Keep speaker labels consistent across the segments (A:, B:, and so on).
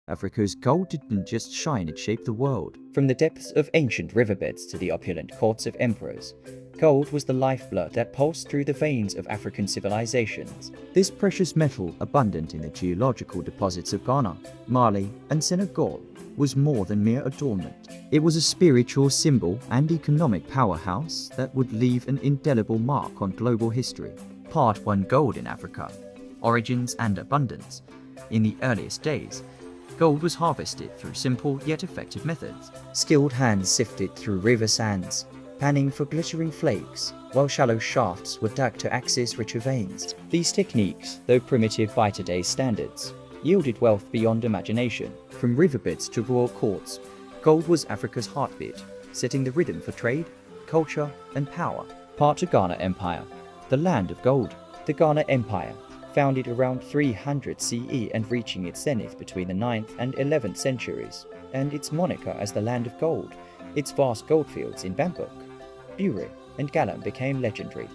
A: Africa's gold didn't just shine, it shaped the world.
B: From the depths of ancient riverbeds to the opulent courts of emperors, gold was the lifeblood that pulsed through the veins of African civilizations.
A: This precious metal, abundant in the geological deposits of Ghana, Mali, and Senegal, was more than mere adornment. It was a spiritual symbol and economic powerhouse that would leave an indelible mark on global history. Part 1: Gold in Africa. Origins and abundance. In the earliest days, gold was harvested through simple yet effective methods.
B: Skilled hands sifted through river sands, panning for glittering flakes, while shallow shafts were dug to access richer veins. These techniques, though primitive by today's standards, yielded wealth beyond imagination.
A: From riverbeds to royal courts, gold was Africa's heartbeat, setting the rhythm for trade, culture, and power.
B: Part 2: Ghana Empire, the land of gold. The Ghana Empire, founded around 300 CE and reaching its zenith between the 9th and 11th centuries, and its moniker as the land of gold, its vast goldfields in Bambouk, Bure, and Galam became legendary,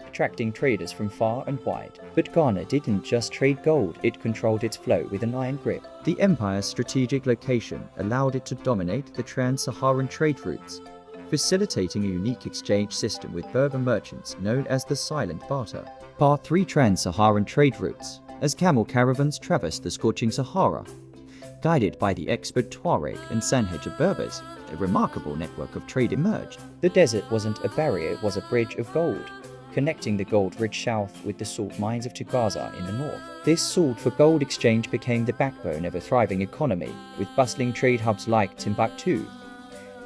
B: attracting traders from far and wide. But Ghana didn't just trade gold, it controlled its flow with an iron grip.
A: The empire's strategic location allowed it to dominate the trans-Saharan trade routes, facilitating a unique exchange system with Berber merchants known as the silent barter.
B: Part 3: Trans-Saharan trade routes.
A: As camel caravans traversed the scorching Sahara, guided by the expert Tuareg and Sanhedja Berbers, a remarkable network of trade emerged.
B: The desert wasn't a barrier, it was a bridge of gold, connecting the gold-rich south with the salt mines of Tugaza in the north. This salt for gold exchange became the backbone of a thriving economy, with bustling trade hubs like Timbuktu,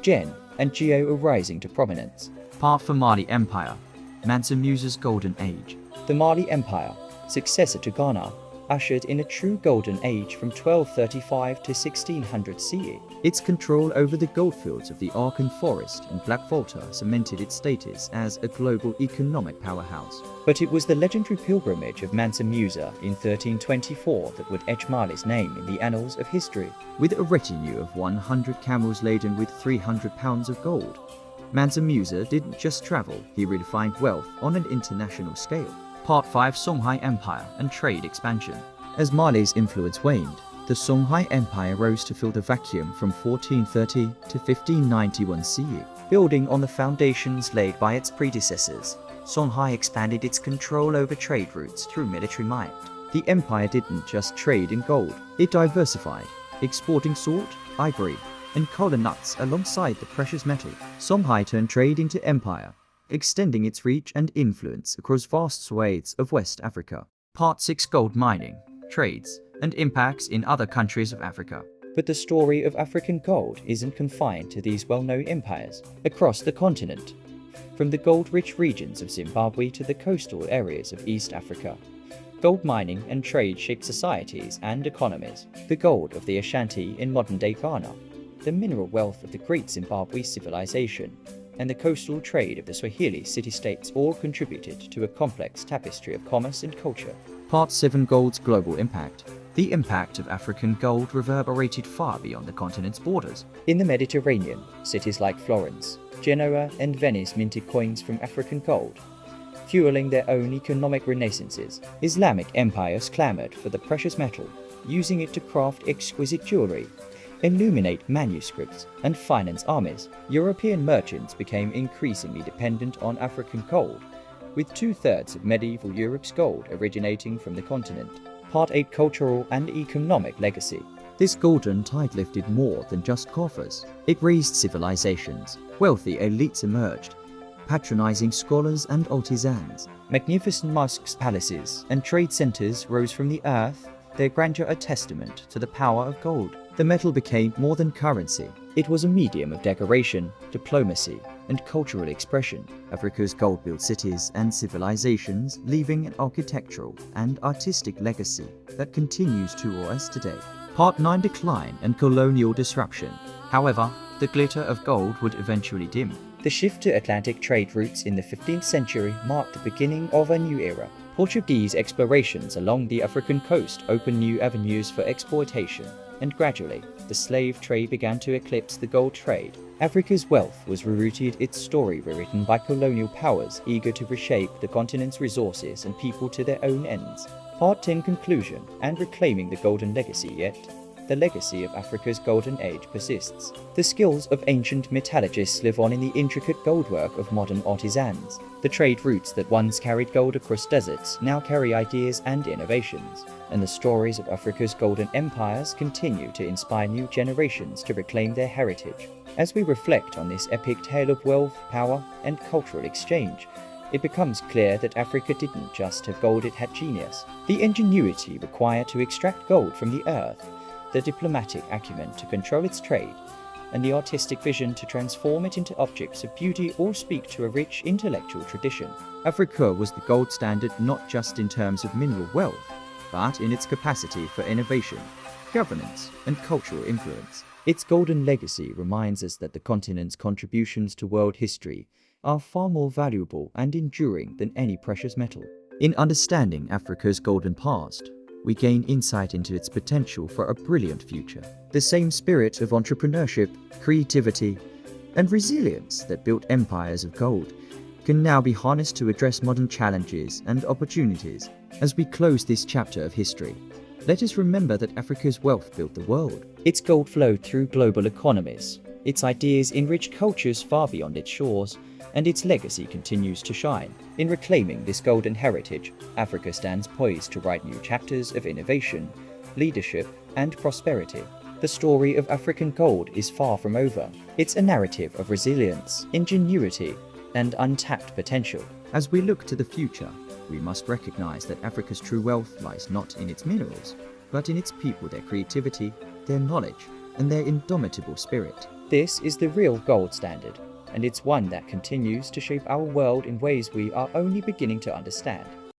B: Jen, and Geo rising to prominence.
A: Part 4: Mali Empire. Mansa Musa's golden age.
B: The Mali Empire, successor to Ghana, ushered in a true golden age from 1235 to 1600 CE.
A: Its control over the goldfields of the Arkan Forest and Black Volta cemented its status as a global economic powerhouse.
B: But it was the legendary pilgrimage of Mansa Musa in 1324 that would etch Mali's name in the annals of history.
A: With a retinue of 100 camels laden with 300 pounds of gold, Mansa Musa didn't just travel, he redefined wealth on an international scale. Part 5: Songhai Empire and trade expansion. As Mali's influence waned, the Songhai Empire rose to fill the vacuum from 1430 to 1591 CE.
B: Building on the foundations laid by its predecessors, Songhai expanded its control over trade routes through military might.
A: The empire didn't just trade in gold, it diversified, exporting salt, ivory, and kola nuts alongside the precious metal. Songhai turned trade into empire, extending its reach and influence across vast swathes of West Africa. Part 6: Gold mining, trades, and impacts in other countries of Africa.
B: But the story of African gold isn't confined to these well-known empires. Across the continent, from the gold-rich regions of Zimbabwe to the coastal areas of East Africa, gold mining and trade shaped societies and economies. The gold of the Ashanti in modern-day Ghana, the mineral wealth of the great Zimbabwe civilization, and the coastal trade of the Swahili city-states all contributed to a complex tapestry of commerce and culture.
A: Part 7: Gold's global impact. The impact of African gold reverberated far beyond the continent's borders.
B: In the Mediterranean, cities like Florence, Genoa, and Venice minted coins from African gold, fueling their own economic renaissances. Islamic empires clamored for the precious metal, using it to craft exquisite jewelry, illuminate manuscripts, and finance armies. European merchants became increasingly dependent on African gold, with 2/3 of medieval Europe's gold originating from the continent. Part 8: Cultural and economic legacy.
A: This golden tide lifted more than just coffers. It raised civilizations. Wealthy elites emerged, patronizing scholars and artisans.
B: Magnificent mosques, palaces, and trade centers rose from the earth, their grandeur a testament to the power of gold.
A: The metal became more than currency.
B: It was a medium of decoration, diplomacy, and cultural expression.
A: Africa's gold built cities and civilizations, leaving an architectural and artistic legacy that continues to awe us today. Part 9: Decline and colonial disruption. However, the glitter of gold would eventually dim.
B: The shift to Atlantic trade routes in the 15th century marked the beginning of a new era. Portuguese explorations along the African coast opened new avenues for exploitation, and gradually, the slave trade began to eclipse the gold trade. Africa's wealth was rerouted, its story rewritten by colonial powers eager to reshape the continent's resources and people to their own ends. Part 10: Conclusion and reclaiming the golden legacy. Yet, the legacy of Africa's golden age persists. The skills of ancient metallurgists live on in the intricate goldwork of modern artisans. The trade routes that once carried gold across deserts now carry ideas and innovations. And the stories of Africa's golden empires continue to inspire new generations to reclaim their heritage. As we reflect on this epic tale of wealth, power, and cultural exchange, it becomes clear that Africa didn't just have gold, it had genius. The ingenuity required to extract gold from the earth, the diplomatic acumen to control its trade, and the artistic vision to transform it into objects of beauty all speak to a rich intellectual tradition.
A: Africa was the gold standard not just in terms of mineral wealth, but in its capacity for innovation, governance, and cultural influence. Its golden legacy reminds us that the continent's contributions to world history are far more valuable and enduring than any precious metal. In understanding Africa's golden past, we gain insight into its potential for a brilliant future. The same spirit of entrepreneurship, creativity, and resilience that built empires of gold can now be harnessed to address modern challenges and opportunities. As we close this chapter of history, let us remember that Africa's wealth built the world.
B: Its gold flowed through global economies. Its ideas enriched cultures far beyond its shores, and its legacy continues to shine. In reclaiming this golden heritage, Africa stands poised to write new chapters of innovation, leadership, and prosperity. The story of African gold is far from over. It's a narrative of resilience, ingenuity, and untapped potential.
A: As we look to the future, we must recognize that Africa's true wealth lies not in its minerals, but in its people, their creativity, their knowledge, and their indomitable spirit.
B: This is the real gold standard, and it's one that continues to shape our world in ways we are only beginning to understand.